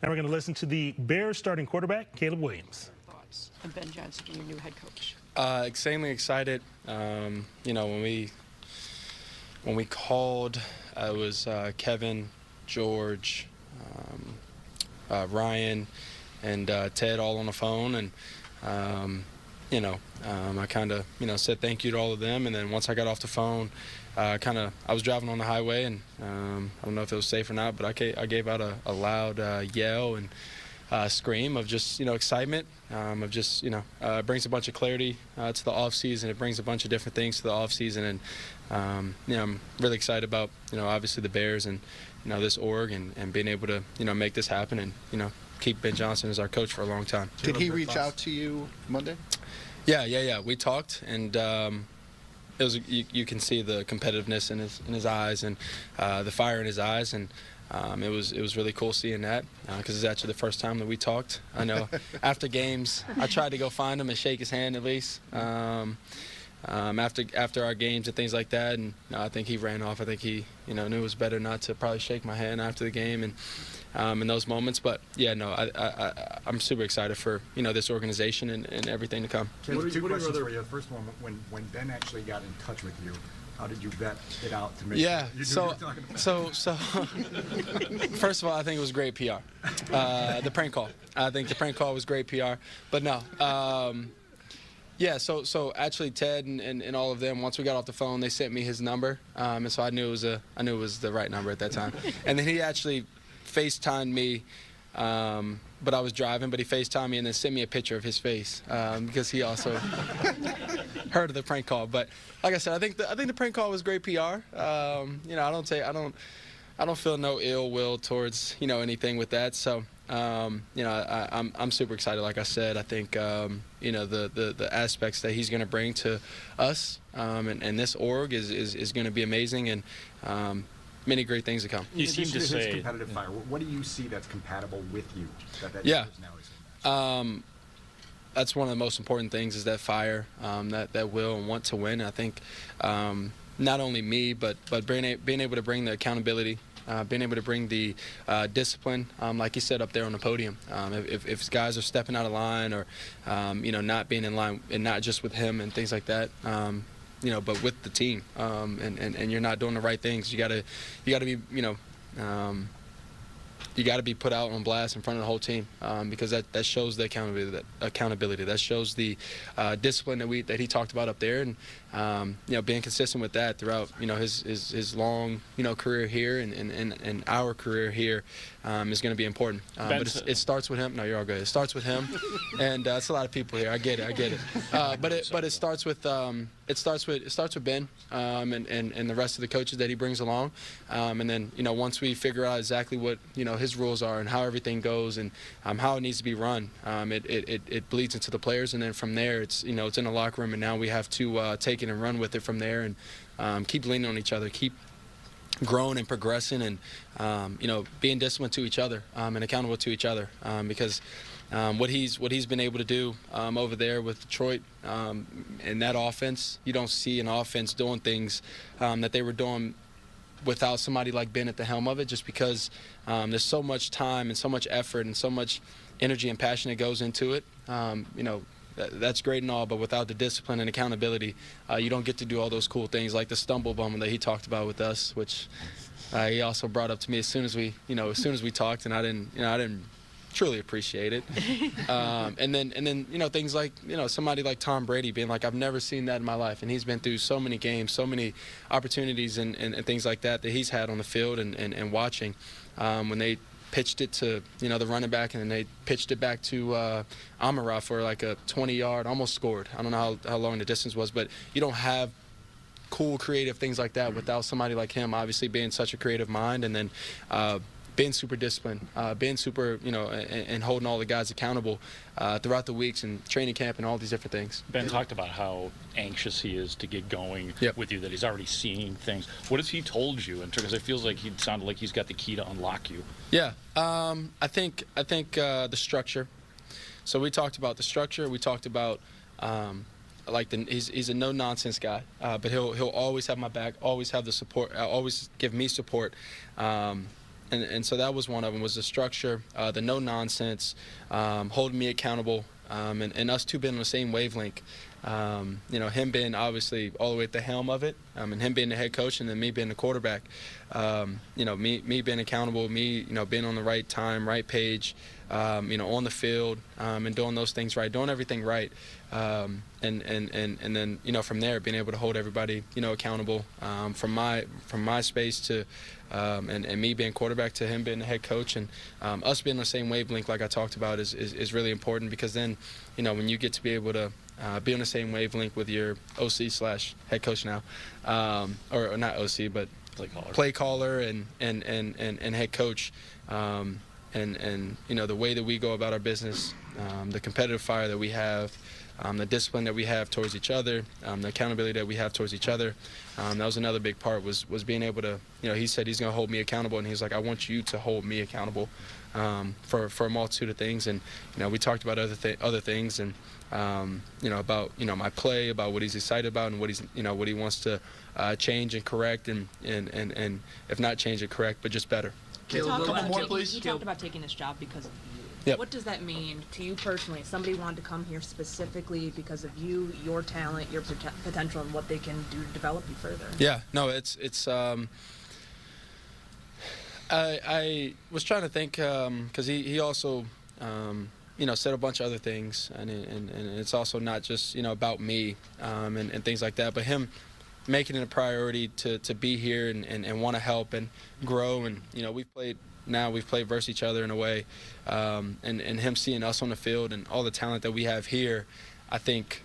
Now we're going to listen to the Bears starting quarterback, Caleb Williams. Thoughts of Ben Johnson being your new head coach? Extremely excited. You know, when we called, it was Kevin, George, Ryan, and Ted all on the phone, and I kind of said thank you to all of them, and then once I got off the phone, I was driving on the highway, and I don't know if it was safe or not, but I gave out a loud yell and scream of just excitement, of just it brings a bunch of clarity to the off season. It brings a bunch of different things to the off season, and I'm really excited about obviously the Bears and this org and being able to make this happen and keep Ben Johnson as our coach for a long time. Did he reach out to you Monday? Yeah. We talked, and it was you can see the competitiveness in his eyes and the fire in his eyes, and it was really cool seeing that because it's actually the first time that we talked. I know after games, I tried to go find him and shake his hand at least after our games and things like that, and I think he ran off. I think he knew it was better not to probably shake my hand after the game and in those moments. But yeah, no, I'm super excited for this organization and everything to come. Two questions for you. The first one, when Ben actually got in touch with you, how did you vet it out to make sure you knew what you were talking about? So first of all, I think it was great PR. The prank call. I think the prank call was great PR. But no. Yeah, so actually Ted and all of them, once we got off the phone, they sent me his number, and so I knew it was the right number at that time. And then he actually FaceTimed me, but I was driving, but he FaceTimed me and then sent me a picture of his face because he also heard of the prank call. But like I said, I think the prank call was great PR. I don't feel no ill will towards anything with that. So I'm super excited. Like I said, I think the aspects that he's going to bring to us and this org is going to be amazing, and many great things to come. You seem to say competitive fire. What do you see that's compatible with you? Yeah. That's one of the most important things is that fire, that will and want to win. I think not only me, but being able to bring the accountability, being able to bring the discipline, like you said up there on the podium. If guys are stepping out of line or not being in line, and not just with him and things like that. But with the team, and you're not doing the right things. You gotta be you got to be put out on blast in front of the whole team because that shows the accountability. That shows the discipline that he talked about up there, and being consistent with that throughout his long career here and our career here is going to be important. But it starts with him. No, you're all good. It starts with him, and it's a lot of people here. I get it. But it starts with Ben and the rest of the coaches that he brings along, and then once we figure out exactly what his rules are and how everything goes and how it needs to be run, it bleeds into the players, and then from there it's it's in the locker room, and now we have to take it and run with it from there and keep leaning on each other, keep growing and progressing, and being disciplined to each other and accountable to each other because what he's been able to do over there with Detroit in that offense, you don't see an offense doing things that they were doing without somebody like Ben at the helm of it, just because there's so much time and so much effort and so much energy and passion that goes into it. That's great and all, but without the discipline and accountability, you don't get to do all those cool things like the stumble bum that he talked about with us, which he also brought up to me as soon as we talked, and I didn't truly appreciate it. And then things like somebody like Tom Brady being like, I've never seen that in my life, and he's been through so many games, so many opportunities and things like that he's had on the field and watching when they pitched it to the running back, and then they pitched it back to Amara for like a 20-yard, almost scored. I don't know how long the distance was, but you don't have cool creative things like that without somebody like him obviously being such a creative mind, and then being super disciplined, being super, and holding all the guys accountable throughout the weeks and training camp and all these different things. Ben talked about how anxious he is to get going with you, that he's already seeing things. What has he told you? Because it feels like he sounded like he's got the key to unlock you. Yeah, I think the structure. So we talked about the structure. We talked about he's a no nonsense guy, but he'll always have my back, always have the support, always give me support. and so that was one of them, was the structure, the no nonsense, holding me accountable, and us two being on the same wavelength. You know, him being obviously all the way at the helm of it, and him being the head coach, and then me being the quarterback. You know, me being accountable, me, you know, being on the right time, right page, you know, on the field, and doing those things right, doing everything right. And then, you know, from there, being able to hold everybody, you know, accountable, from my space to, and me being quarterback to him being the head coach, and us being on the same wavelength, like I talked about, is really important, because then, you know, when you get to be able to be on the same wavelength with your OC/head coach now, or not OC, but play caller and head coach, and you know, the way that we go about our business, the competitive fire that we have, the discipline that we have towards each other, the accountability that we have towards each other. That was another big part, was being able to, you know, he said he's going to hold me accountable, and he's like, I want you to hold me accountable for a multitude of things. And, you know, we talked about other things, and, you know, about, you know, my play, about what he's excited about, and what he's, you know, what he wants to change and correct, and if not change and correct, but just better. Caleb, couple more, please. You talked about taking this job because of you. Yep. What does that mean to you personally? If somebody wanted to come here specifically because of you, your talent, your potential, and what they can do to develop you further? Yeah, no, it's I was trying to think, because he also, you know, said a bunch of other things, and it's also not just, you know, about me, and things like that, but him making it a priority to be here and want to help and grow. And, you know, we've played versus each other in a way, and him seeing us on the field and all the talent that we have here, I think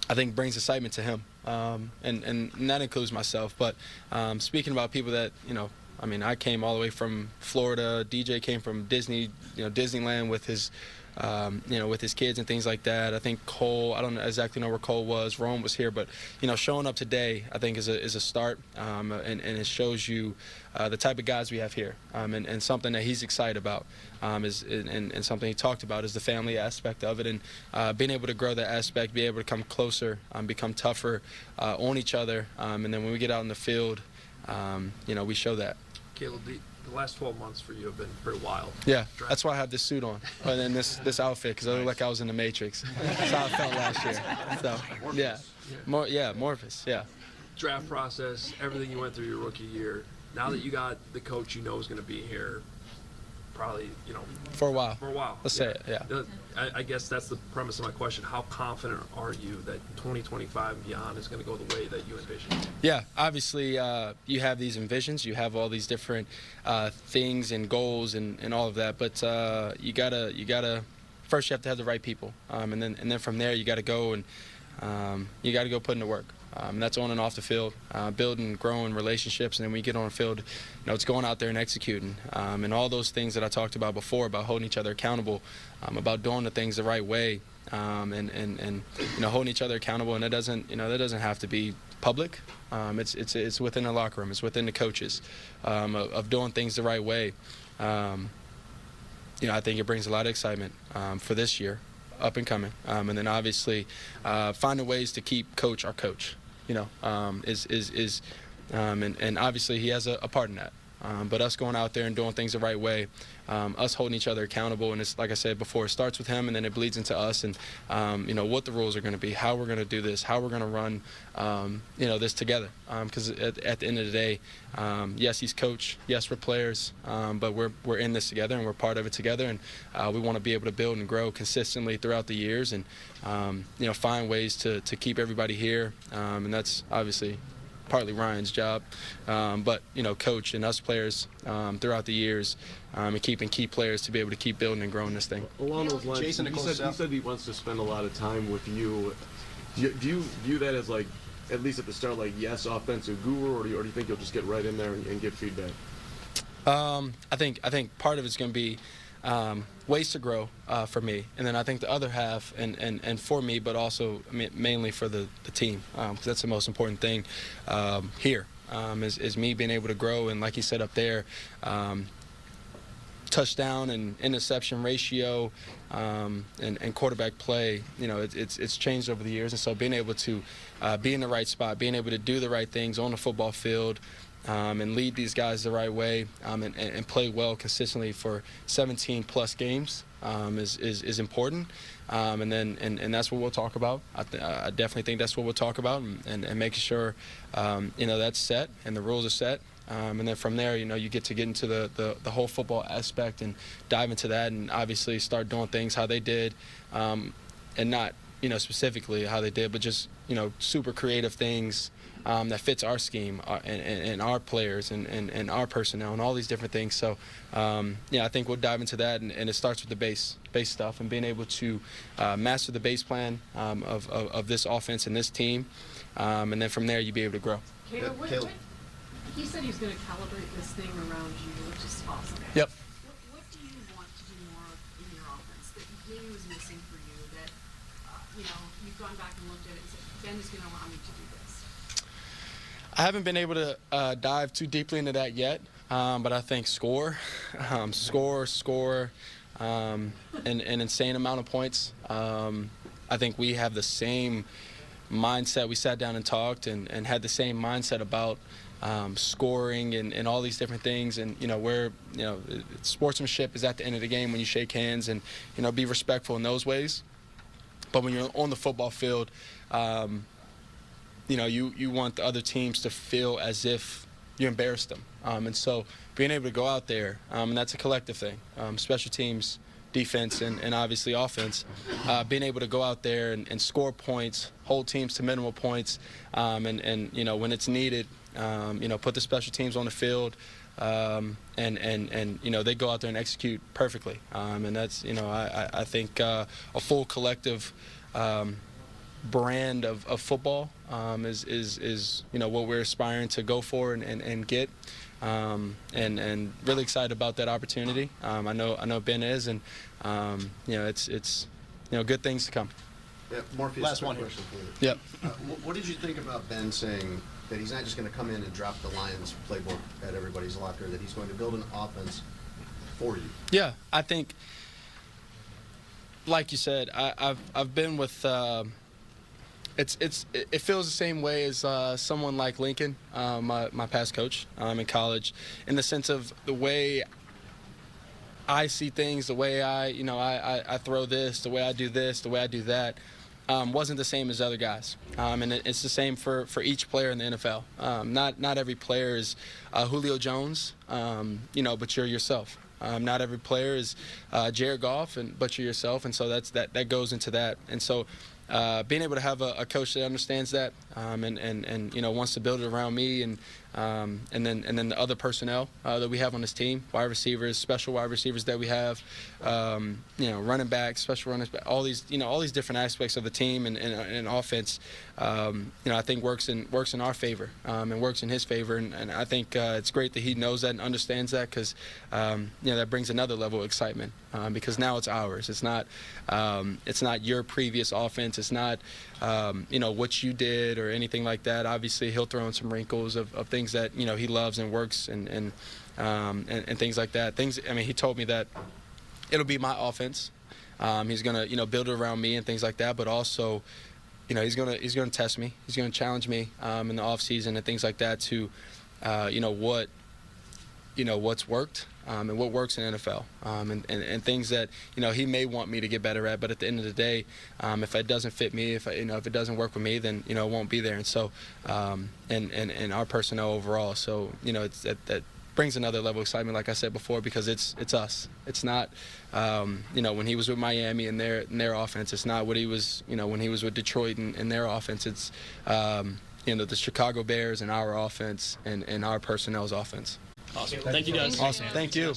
brings excitement to him, and that includes myself. But speaking about people that, you know, I mean, I came all the way from Florida. DJ came from Disneyland with his, you know, with his kids and things like that. I think Cole, I don't exactly know where Cole was. Rome was here, but, you know, showing up today, I think is a start, and it shows you the type of guys we have here, and something that he's excited about, and something he talked about is the family aspect of it, and being able to grow that aspect, be able to come closer, become tougher on each other, and then when we get out in the field, you know, we show that. Caleb, the last 12 months for you have been pretty wild. Yeah, that's why I have this suit on, and this outfit, because I look like I was in the Matrix. That's how I felt last year. So, yeah, Morpheus, yeah. Draft process, everything you went through your rookie year. Now that you got the coach you know is going to be here, probably, you know, for a while. Let's say it, yeah. I guess that's the premise of my question. How confident are you that 2025 and beyond is going to go the way that you envision? Yeah, obviously you have these envisions, you have all these different things and goals and all of that, but you gotta first you have to have the right people, and then from there you gotta go and you gotta go put in the work. That's on and off the field, building, growing relationships, and then when you get on the field, you know, it's going out there and executing, and all those things that I talked about before, about holding each other accountable, about doing the things the right way, and you know, holding each other accountable. And that doesn't have to be public. It's within the locker room, it's within the coaches, of doing things the right way. You know, I think it brings a lot of excitement for this year, up and coming, and then obviously finding ways to keep coach our coach. You know, and obviously he has a part in that. But us going out there and doing things the right way, us holding each other accountable, and it's like I said before, it starts with him and then it bleeds into us, and you know, what the rules are going to be, how we're going to do this, how we're going to run, you know, this together. Because at the end of the day, yes, he's coach, yes, we're players, but we're in this together and we're part of it together, and we want to be able to build and grow consistently throughout the years, and you know, find ways to keep everybody here, and that's obviously partly Ryan's job, but you know, coach and us players throughout the years, and keeping key players to be able to keep building and growing this thing. Along those lines, Jason, he said he wants to spend a lot of time with you. Do you view that as, like, at least at the start, like, yes, offensive guru, or do you think you'll just get right in there and give feedback? I think part of it's going to be ways to grow for me, and then I think the other half, and for me, but also mainly for the team, because that's the most important thing here, is me being able to grow, and like he said up there, touchdown and interception ratio, and quarterback play, you know, it's changed over the years, and so being able to be in the right spot, being able to do the right things on the football field, and lead these guys the right way, and play well consistently for 17+ games is important. And that's what we'll talk about. I definitely think that's what we'll talk about, and making sure that's set and the rules are set. And then from there, you get into the whole football aspect and dive into that, and obviously start doing things how they did, and not specifically how they did, but just super creative things that fits our scheme and our players and our personnel and all these different things. So I think we'll dive into that, and it starts with the base stuff and being able to master the base plan of this offense and this team, and then from there you be able to grow. Caleb, he said he's going to calibrate this thing around you, which is awesome. Yep. What do you want to do more of in your offense that maybe was missing for you that, you've gone back and looked at it and said, Ben is going to allow me to do this? I haven't been able to dive too deeply into that yet, but I think score, an insane amount of points. I think we have the same mindset. We sat down and talked and had the same mindset about scoring and all these different things, and where sportsmanship is at the end of the game when you shake hands and be respectful in those ways. But when you're on the football field, you want the other teams to feel as if you embarrassed them, and so being able to go out there, and that's a collective thing, special teams, defense, and obviously offense, being able to go out there and score points, hold teams to minimal points, and when it's needed, put the special teams on the field, and they go out there and execute perfectly, and that's I think a full collective brand of football is what we're aspiring to go for and get, and really excited about that opportunity. I know Ben is, and it's good things to come. Yeah, Morpheus, Last one here. question for you. Yep. What did you think about Ben saying that he's not just going to come in and drop the Lions playbook at everybody's locker, that he's going to build an offense for you? Yeah, I think, like you said, I've been with. It feels the same way as someone like Lincoln, my past coach in college, in the sense of the way I see things, the way I throw this, the way I do this, the way I do that, wasn't the same as other guys, and it's the same for each player in the NFL. Not every player is Julio Jones, but you're yourself. Not every player is Jared Goff, but you're yourself, and so that goes into that. And so being able to have a coach that understands that, and wants to build it around me, and then the other personnel that we have on this team, wide receivers, special wide receivers that we have, running backs, special running backs, all these different aspects of the team and offense, I think works in our favor, and works in his favor, and I think it's great that he knows that and understands that, because that brings another level of excitement, because now it's ours. It's not your previous offense. It's not what you did or anything like that. Obviously, he'll throw in some wrinkles of things that he loves and works and things like that. He told me that it'll be my offense. He's gonna build it around me and things like that. But also, he's gonna test me. He's gonna challenge me in the off season and things like that to what's worked. And what works in NFL, and things that he may want me to get better at, but at the end of the day, if it doesn't fit me, if it doesn't work with me, then it won't be there. And so, and our personnel overall, so it's that brings another level of excitement, like I said before, because it's us. It's not when he was with Miami and their offense. It's not what he was when he was with Detroit and their offense. It's the Chicago Bears and our offense and our personnel's offense. Awesome. Thank you, guys. Awesome. Thank you.